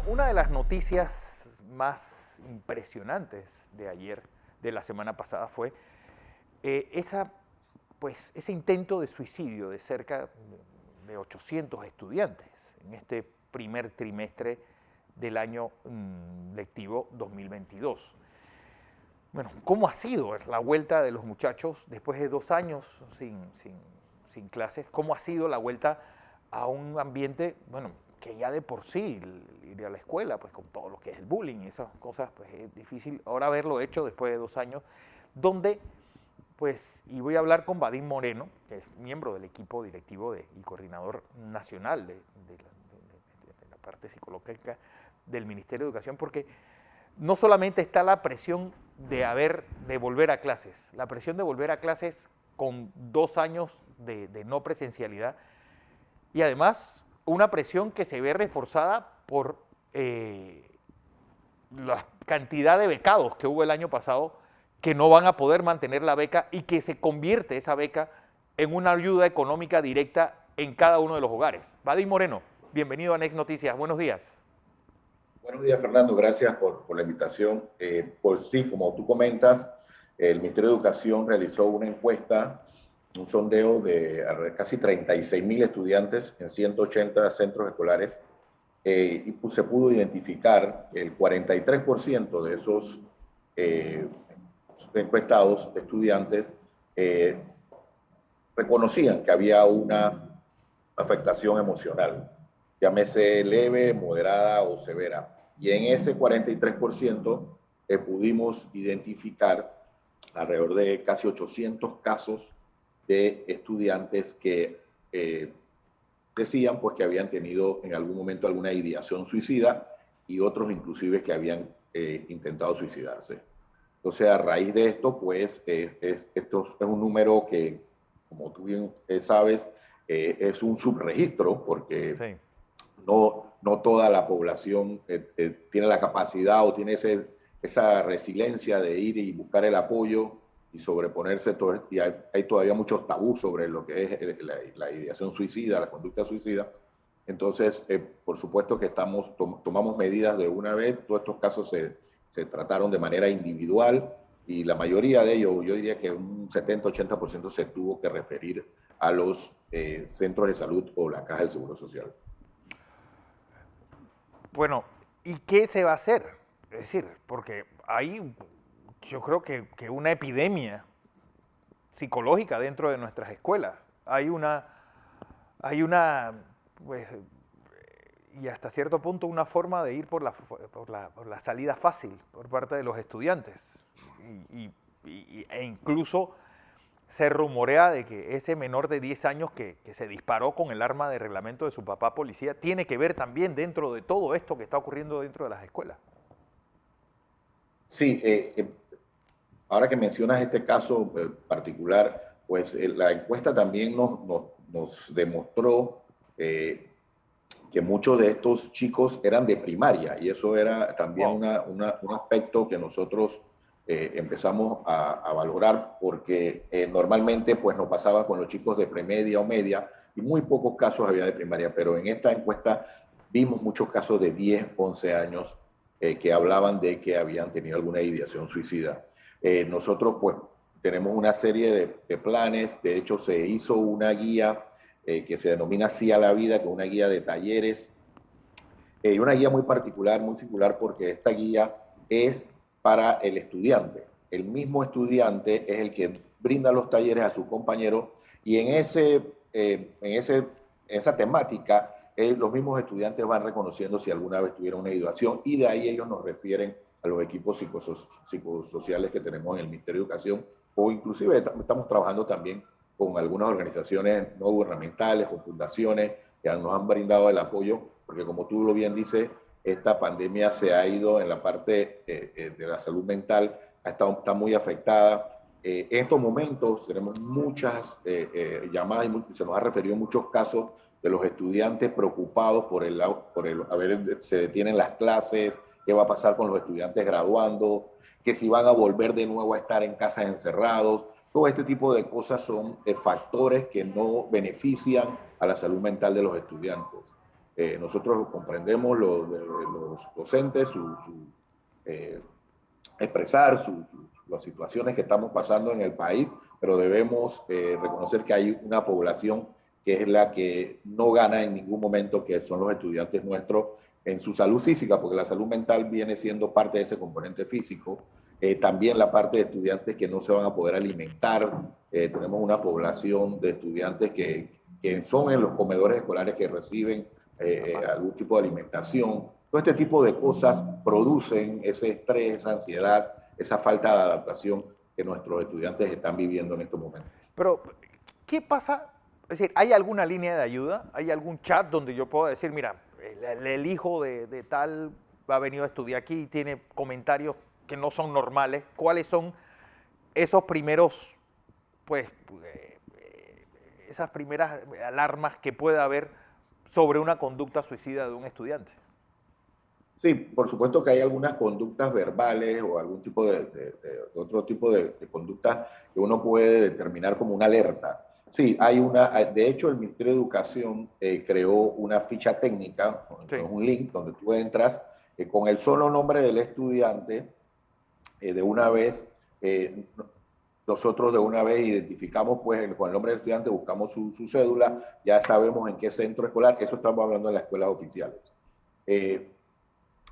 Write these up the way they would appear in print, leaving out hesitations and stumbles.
una de las noticias más impresionantes de ayer, de la semana pasada, fue ese intento de suicidio de cerca de 800 estudiantes en este primer trimestre del año lectivo 2022. Bueno, ¿cómo ha sido la vuelta de los muchachos después de 2 años sin clases? ¿Cómo ha sido la vuelta a un ambiente, bueno, que ya de por sí ir a la escuela, pues con todo lo que es el bullying y esas cosas, pues es difícil ahora haberlo hecho después de 2 años, donde, pues, y voy a hablar con Vadim Moreno, que es miembro del equipo directivo y coordinador nacional de la parte psicológica del Ministerio de Educación, porque no solamente está la presión de volver a clases, la presión de volver a clases con 2 años de no presencialidad, y además una presión que se ve reforzada por la cantidad de becados que hubo el año pasado que no van a poder mantener la beca y que se convierte esa beca en una ayuda económica directa en cada uno de los hogares. Vadim Moreno, bienvenido a Next Noticias. Buenos días. Buenos días, Fernando. Gracias por la invitación. Pues sí, como tú comentas, el Ministerio de Educación realizó una encuesta, un sondeo de casi 36,000 estudiantes en 180 centros escolares y pues, se pudo identificar el 43% de esos encuestados estudiantes reconocían que había una afectación emocional, llámese leve, moderada o severa. Y en ese 43% pudimos identificar alrededor de casi 800 casos de estudiantes que decían pues, que habían tenido en algún momento alguna ideación suicida y otros inclusive que habían intentado suicidarse. Entonces, a raíz de esto, pues, esto es un número que, como tú bien sabes, es un subregistro porque Sí. no toda la población tiene la capacidad o tiene esa resiliencia de ir y buscar el apoyo y sobreponerse. Y hay todavía muchos tabús sobre lo que es la ideación suicida, la conducta suicida. Entonces, por supuesto que tomamos medidas de una vez. Todos estos casos se trataron de manera individual y la mayoría de ellos, yo diría que un 70-80% se tuvo que referir a los centros de salud o la Caja del Seguro Social. Bueno, ¿y qué se va a hacer? Es decir, porque hay, yo creo que una epidemia psicológica dentro de nuestras escuelas. Hay una, pues, y hasta cierto punto una forma de ir por la salida fácil por parte de los estudiantes. E incluso se rumorea de que ese menor de 10 años que se disparó con el arma de reglamento de su papá policía tiene que ver también dentro de todo esto que está ocurriendo dentro de las escuelas. Sí, ahora que mencionas este caso particular, pues la encuesta también nos demostró que muchos de estos chicos eran de primaria y eso era también Wow. un aspecto que nosotros empezamos a valorar porque normalmente pues nos pasaba con los chicos de premedia o media y muy pocos casos había de primaria, pero en esta encuesta vimos muchos casos de 10, 11 años que hablaban de que habían tenido alguna ideación suicida. Nosotros pues tenemos una serie de planes, de hecho se hizo una guía que se denomina Sí a la Vida, que es una guía de talleres, y una guía muy particular, muy singular, porque esta guía es para el estudiante. El mismo estudiante es el que brinda los talleres a sus compañeros y en esa temática los mismos estudiantes van reconociendo si alguna vez tuvieron una ideación y de ahí ellos nos refieren a los equipos psicosociales que tenemos en el Ministerio de Educación o inclusive estamos trabajando también con algunas organizaciones no gubernamentales, con fundaciones que nos han brindado el apoyo, porque como tú lo bien dices, esta pandemia se ha ido en la parte de la salud mental, está muy afectada. En estos momentos tenemos muchas llamadas y se nos ha referido muchos casos de los estudiantes preocupados por a ver, se detienen las clases, qué va a pasar con los estudiantes graduando, que si van a volver de nuevo a estar en casas encerrados. Todo este tipo de cosas son factores que no benefician a la salud mental de los estudiantes. Nosotros comprendemos nuestros docentes, expresar las situaciones que estamos pasando en el país, pero debemos reconocer que hay una población que es la que no gana en ningún momento, que son los estudiantes nuestros en su salud física, porque la salud mental viene siendo parte de ese componente físico. También la parte de estudiantes que no se van a poder alimentar. Tenemos una población de estudiantes que son en los comedores escolares que reciben algún tipo de alimentación. Todo este tipo de cosas producen ese estrés, esa ansiedad, esa falta de adaptación que nuestros estudiantes están viviendo en estos momentos. Pero, ¿qué pasa? Es decir, ¿hay alguna línea de ayuda? ¿Hay algún chat donde yo puedo decir, mira, el hijo de tal ha venido a estudiar aquí y tiene comentarios que no son normales? ¿Cuáles son esos primeros, pues, esas primeras alarmas que puede haber sobre una conducta suicida de un estudiante? Sí, por supuesto que hay algunas conductas verbales o algún tipo otro tipo de conductas que uno puede determinar como una alerta. Sí, de hecho el Ministerio de Educación creó una ficha técnica, Sí. un link donde tú entras con el solo nombre del estudiante, de una vez, nosotros de una vez identificamos pues con el nombre del estudiante, buscamos su cédula, ya sabemos en qué centro escolar, eso estamos hablando de las escuelas oficiales.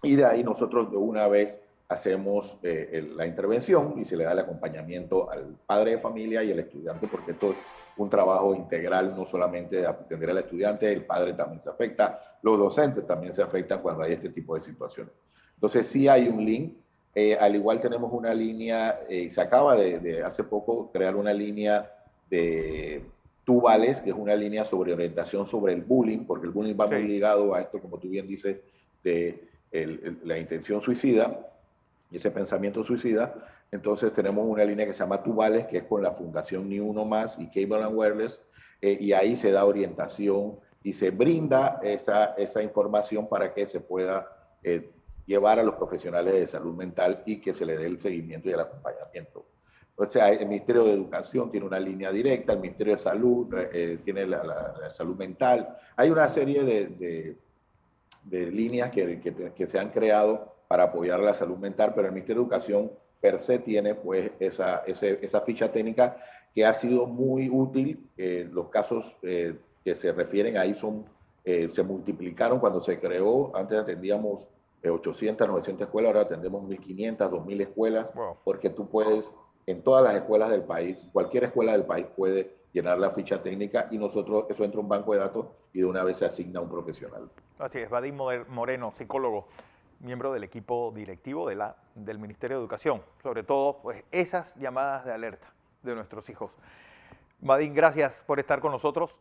Y de ahí nosotros de una vez hacemos la intervención y se le da el acompañamiento al padre de familia y al estudiante, porque esto es un trabajo integral, no solamente de atender al estudiante, el padre también se afecta, los docentes también se afectan cuando hay este tipo de situaciones. Entonces sí hay un link, al igual tenemos una línea, se acaba de hace poco crear una línea de Tubales, que es una línea sobre orientación sobre el bullying, porque el bullying va muy ligado a esto, como tú bien dices, de la intención suicida y ese pensamiento suicida. Entonces tenemos una línea que se llama Tubales, que es con la Fundación Ni Uno Más y Cable and Wireless, y ahí se da orientación y se brinda esa información para que se pueda llevar a los profesionales de salud mental y que se le dé el seguimiento y el acompañamiento. O sea, el Ministerio de Educación tiene una línea directa, el Ministerio de Salud tiene la salud mental. Hay una serie de líneas que se han creado para apoyar la salud mental, pero el Ministerio de Educación per se tiene pues esa ficha técnica que ha sido muy útil. Los casos que se refieren ahí se multiplicaron cuando se creó. Antes atendíamos 800, 900 escuelas, ahora atendemos 1.500, 2.000 escuelas, wow. Porque tú puedes, en todas las escuelas del país, cualquier escuela del país puede llenar la ficha técnica y nosotros, eso entra a un banco de datos y de una vez se asigna a un profesional. Así es, Vadim Moreno, psicólogo, miembro del equipo directivo del Ministerio de Educación. Sobre todo, pues, esas llamadas de alerta de nuestros hijos. Vadim, gracias por estar con nosotros.